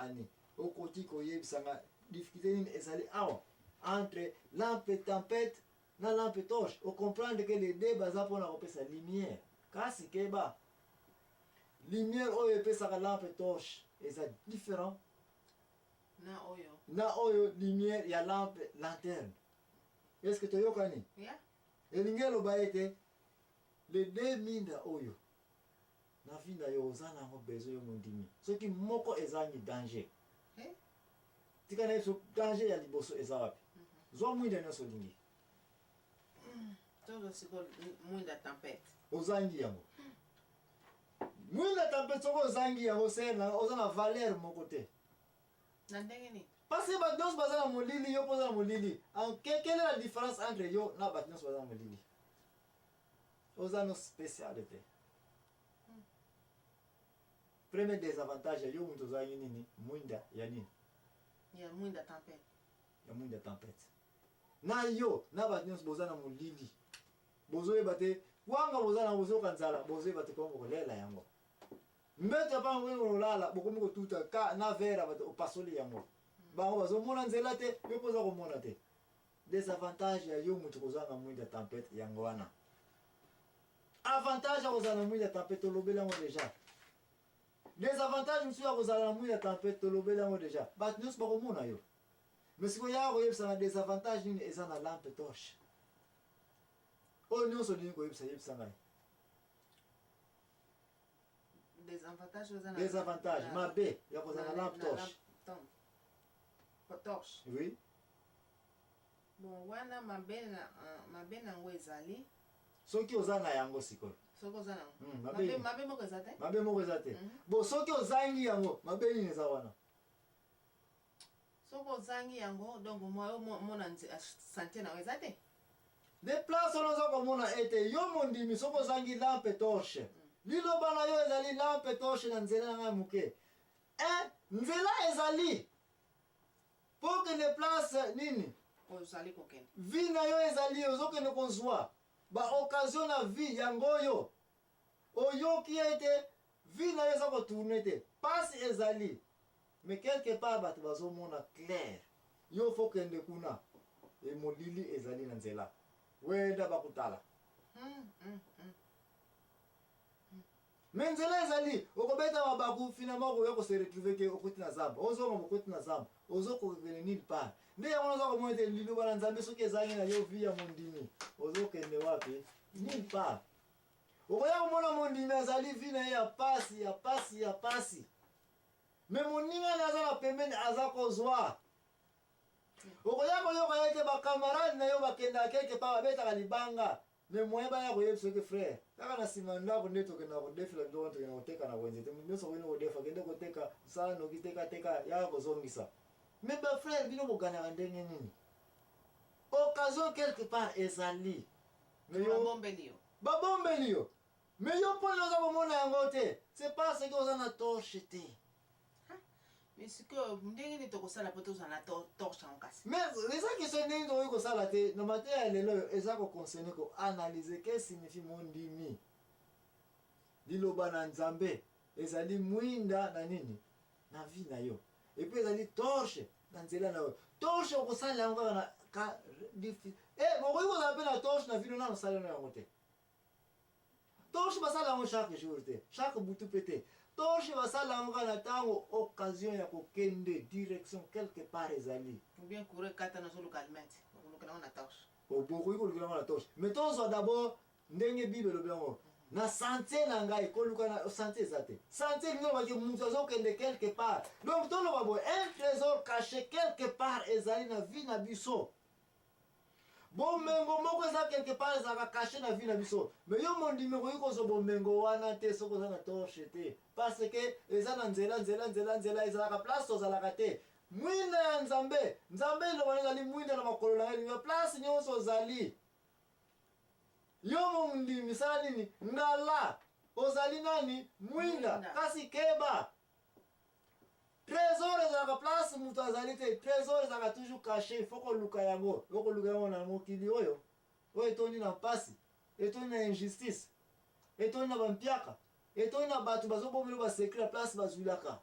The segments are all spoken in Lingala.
ani okoti koyebisanga difficulté nini ezali awa entre lampe tempête na lampe torche. O comprendre que les deux baza mpona kopesa lumière. Kasi keba lumière oyo epesaka lampe torche eza différent na oyo lumière ya lampe lanterne. Est-ce que toyokani? Yeah. Elingi eloba ete les deux minda oyo na vie na yo oza nango besoin yo mondimi soki moko ezangi danger. Tika na yeso danger ya liboso eza wapi? Zwa mwinda nyonso olingi todo siko mwinda tempête ozangi yango. Mwinda tempête soko ozangi yango sena oza na valeur moko te na ndenge nini? parce que bato nyonso baza na molili yo mpo oza na molili. Quelle est la différence entre yo na bato nyonso baza na molili? Oza no spécial te. Premier désavantage yo mutu ozangi nini? Mwinda ya nini? Ya mwinda tempête. Ya mwinda tempête. Na yo na bato nyonso boza na molili bozoyeba te wanga boza na bozoyoka nzala bozoyeba te komo kolela yango. Mbete apango olala bokomi kotuta ka na vera bato opasoli yango. Bango bazomona nzela te yo poza komona te. Désavantage ya yo mutu kozanga mwinda tempête yango wana. Avantage ya kozala na mwinda tempête olobeli yango deja. Désavantage mosusu ya kozala na mwinda tempête olobeli yango deja. Bato nyonso bakomona yo. Mais sikoyo ya koyebisa na désavantage nini eza na lampe torche. Oyo nyonso nini koyebisa yebisa ngai? Désavantage mabe ya kozala na lampe torche. Torche. Oui. Bon wana mabe nango ezali soki oza na yango sikoyo. Soki oza nango. Mabe moko eza te? Mabe moko eza te. Bon soki ozangi yango mabe nini eza wana? Soki ozangi yango donc moi mona santé nango eza te? De place ono oza komona ete yo mondimi soki ozangi lampe torche liloba na yo ezali lampe torche na nzela na ngai moke. Nzela ezali po kende place nini ozali kokende vi na yo ezali ozokende kozwa baoccasion na vi yango oyo oyoki ete vi na yo eza kotourne te pasi ezali mais quelque part bato bazomona clair yo fo kende kuna emolili ezali na nzela wenda bakutala. Mais nzela ezali okobeta mabaku finalement okoya kose retrouver ke okoti na zamba ozonga mokoti na zamba ozokokende nulle part nde yango naza komona ete liloba na nzambe soki ezangi na yo vi ya mondimi ozokende wapi? Nulle part. Okoya komona mondimi azali vi na ye ya pasi mais moninga na aza na pembeni aza kozwa. Okoya koyoka ete bakamarade na yo bakendaka quelque part babetaka libanga mais moyen baya koyebisa ke frère kaka na nsima ndako nde tokenda kodefila biloko tokenda koteka na wenze te nyonso koyini kodefa kende koteka sala noki tekateka yaka kozongisa. Mais bafrère bino boganaka ndenge nini? Occasion quelque part ezali babombeli yo mais yo mpona oza komona yango te c'est parce que oza na torche te. Mais sikoyo ndenge nini tokosala po tozala na torche yango kasi? Mais eza question ndenge tokoki kosala te na mateya ya lelo oyo eza koconcerne koanalyse ke signifie mondimi. Liloba na nzambe ezali mwinda na nini na vi na yo epuis ezali torche na nzela na yo. Torche okosala yango kaka na ka bokoki kozala mpe na torche na vino nano osala yango te. Torche basala yango chaque jour te chaque butu mpe te. Torche basala yango kaka na ntango occasion ya kokende direction quelque part ezali. Ou bien courir kata na solo calmette okoluka na torche. Bokoki koluka na torche mais tozwa d'abord ndenge bible elobi yango na sentier na ngai koluka na sentier eza te. Sentier lingo baki mutu azokende quelque part donc toloba boye un trésor caché quelque part ezali na vie na biso. Bomengo moko eza quelque part ezalaka caché na vie na biso mais yo mondimi okoki kozwa bomengo wana te soki oza na torche te parce que eza na nzela ezalaka place ozalaka te. Mwinda ya nzambe iloba ezali mwinda na makolo na ngai place nyonso ozali yo mondimi sala nini ngala ozali nani mwinda kasi keba trésor ezalaka place mutu azali te. Trésor ezalaka toujours caché il faut koluka yango okoluka yango na mokili oyo etondi na mpasi etondi na injustice etondi na bampiaka etondi na bato bazobomela basekret place bazwilaka.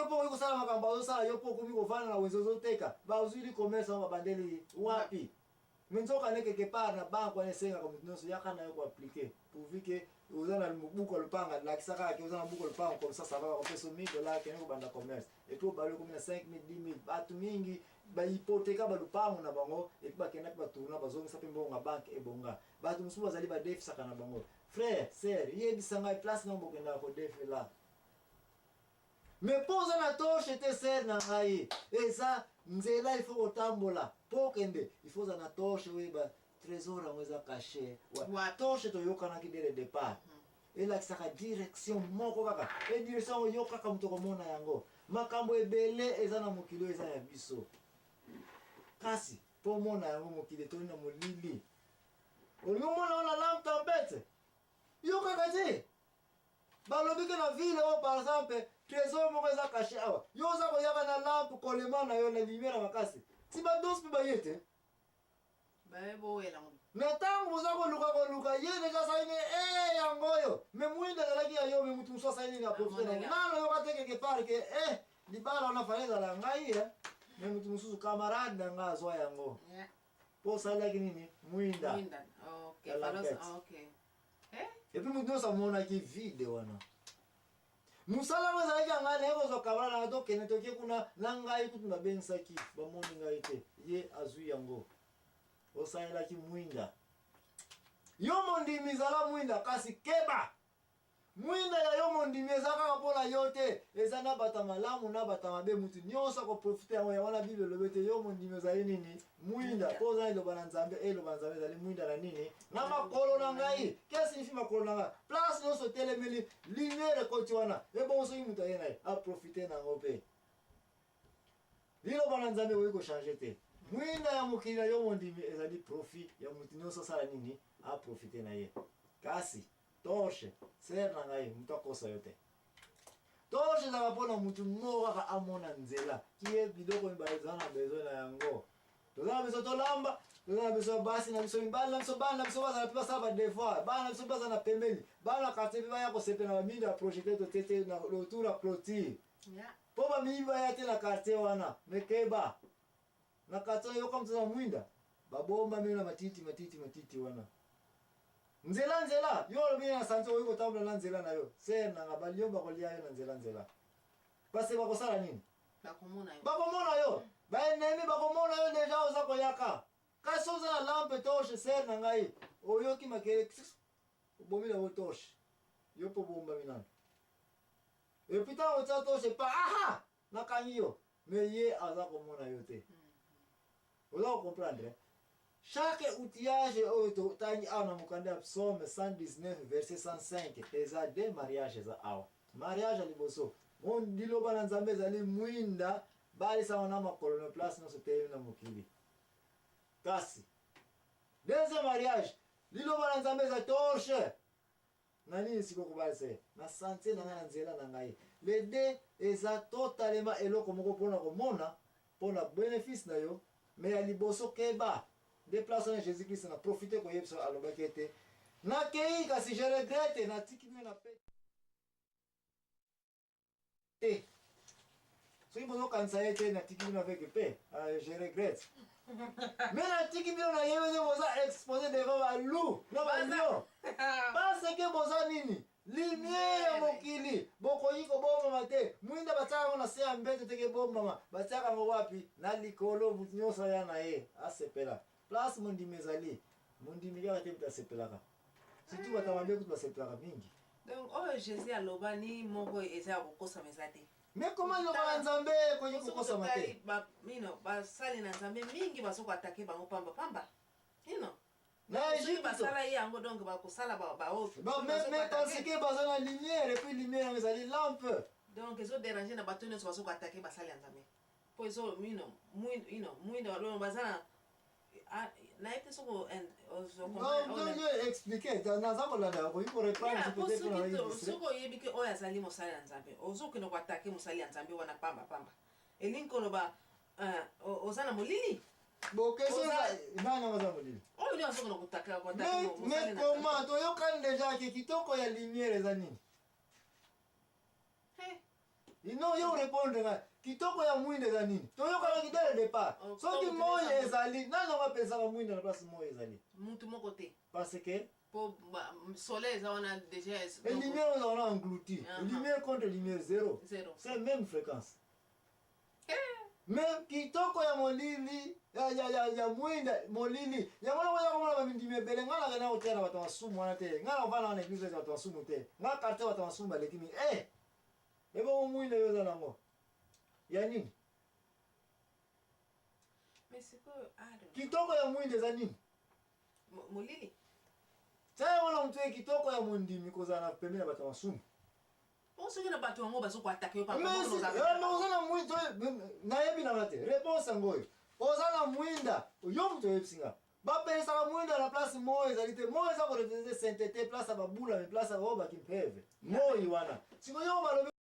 yopo yuko sala makamba ozosala yopo komi kofana na wenzo ozoteka bazwili commerce wa mabandeli wapi menzoka ne quelque part na banque wana esenga comme nyonso yaka na yo koappliquer pourvu que oza na buku lupanga lakisaka yake oza na buku lupanga comme ça va kopesa $1000 kene kobanda commerce et puis obalo komi na 5000 10000 batu mingi bahypotheka balupango na bango et puis bakendaki batourna bazongisa mpe mbongo banque ebonga batu mosusu bazali badefisaka na bango frère sœur yebisa ngai place na bokendaka kodefela mais mpo oza na toshe te sere na ngai eza nzela ifo kotambola mpo okende ifo oza na toshe oyeba trésor yango eza caché toshe toyokanaki dès le départ elakisaka direction moko kaka e direction yango yo kaka moto komona yango makambo ebele eza na mokili oyo eza ya biso kasi mpo omona yango mokili etoni na molili olingi omona wana lampe tempête yo kaka te balobi ke na ville oyo par exemple trésor moko eza caché awa yo oza koyaka na lampe kolema na yo na lumière makasi ti badosi mpe baye te na ntango boza koluka ye deja asali ne yango oyo me mwinda ezalaki ya yo me mutu mosu asali nini aprofite nango nano yoka te quelque part ke libala wana fale ezala ya ngai me mutu mosusu camarade na ngai azwa yango mpo osalaki nini mwinda ya lampete epuis mutu nyonso amonaki vide wana mosala ngo ezalaki ya ngai naye kozwa kabala nanga tokende toke kuna na ngai kutu nabengisaki bamoni ngai te ye azwi yango osalelaki mwinda yo mondimi ezala mwinda kasi keba mwinda ya yo mondimi eza kaka mpona yo te eza na bata malamu na bata mabe mutu nyonso akoprofite yango yango na bible elobi te yo mondimi ezali nini mwinda mpo oza eloba na nzambe eloba na nzambe ezali mwinda na nini na makolo na ngai ke signifie makolo na ngai place nyonso telemeli lumière ekoti wana ebongo soki mutu aye na ye aprofite nango mpe liloba na nzambe oyi kochange te mwinda ya mokili na yo mondimi ezali profit ya mutu nyonso asala nini aprofite na ye kasi toshe sere na ngai mutu akosa yo te toshe ezaka mpona mutu moko kaka amona nzela kie biloko mibale toza na besoin na yango toza na biso tolamba toza na biso basi na biso mibali na biso bana na biso bazala mpe basala badevoir bana na biso baza na pembeni bana na quartier mpe baya kosepela bamindi ya projete totete na autour ya clôture mpo bamimi baya te na quartier wana mekeba na quartier yoka mtu na mwinda babomba mimi na matiti wana nzela yo olobi na sanzo oyi kotambola na nzela na yo sere nanga baliomba kolia yo na nzela pase bakosala nini bakomona yo baenemi bakomona yo deja oza koyaka kasi oza na lampe toshe sere na ngai oyoki makele obomi na yo toshe yo mpo bomba minano epuis ntango otya toshe pa aha nakangi yo me ye aza komona yo te oza kocomprendre chaque outillage oyo totangi awa na mokanda ya psaume 119 verset 105 eza de mariage eza awa mariage ya liboso liloba na nzambe ezali mwinda balisama na makolo na place nyonso telemi na mokili kasi deuxième mariage liloba na nzambe eza torche na nini sikoyo kobalisa ye na santier na ngai na nzela na ngai le de eza totalement eloko moko mpona komona mpona bénéfice na yo me ya liboso keba de place wana jésus christ na profite koyebisa alobaki ete nakei kasi je regrette natiki bino na pe te soki bozokanisa ye te natiki bino avec pe je regrette me natiki bino na ye ete boza expose devant balu na balion parce ke boza nini lumière ya mokili bokoki kobombama te mwinda batiaka yango na se ya mbete teke bombama batiaka yango wapi na likolo mutu nyonso aya na ye asepela place mondimi ezali mondimi kaka te mutu asepelaka surtout bato mabe kutu basepelaka mingi donc oyo jésus aloba ni moko eza ya kokosama eza te me koma liloba na nzambe ekoki kokosama te basali na nzambe mingi bazoko atake bango pamba na soki basala ye yango donc bakosala mais parce que baza na lumière et puis lumière yango ezali lampe donc ezoderange na bato nyonso bazoko atake basali ya nzambe mpo ezo mwinda baza na naye te soko expliqué naza kolanda yakoki koreprendre soki oyebi ke oyo azali mosali ya nzambe ozokende koatake mosali ya nzambe wana pamba elingi koloba oza na molili nani aza molili oyo nde azokende kotaka mais comment toyokani deja ke kitoko ya lumière eza nini ino yo répondre nga kitoko ya mwinde za nini toyoka na kidele départ soki moi ezali nano bapesa ka mwinde na place moi ezali mutu moko te parce que po soleil eza wana déjà et lumière on a englouti lumière contre lumière zéro c'est même fréquence même kitoko ya molili ya mwinda molili ya mwana kwa mwana bamindime bele ngala kana otera watu wasumu wana te ngala vana na église watu wasumu te ngala karte watu wasumu balekini ebo mwinda yoza nango ya nini mais c'est que kitoko ya mwinda za nini molili taya wana mtu kitoko ya mondimi kozana pembeni na watu wasumu soki na bato yango bazokoatake yo mais oza na mwinda nayebi na bate réponse ngoyo oza na mwinda yo mutu oyebisinga bapesaka mwinda na place moyo ezali te moyo eza korepresente sainteté place ya babula me place ya oyo bakimpeve moi wana siko yo balobi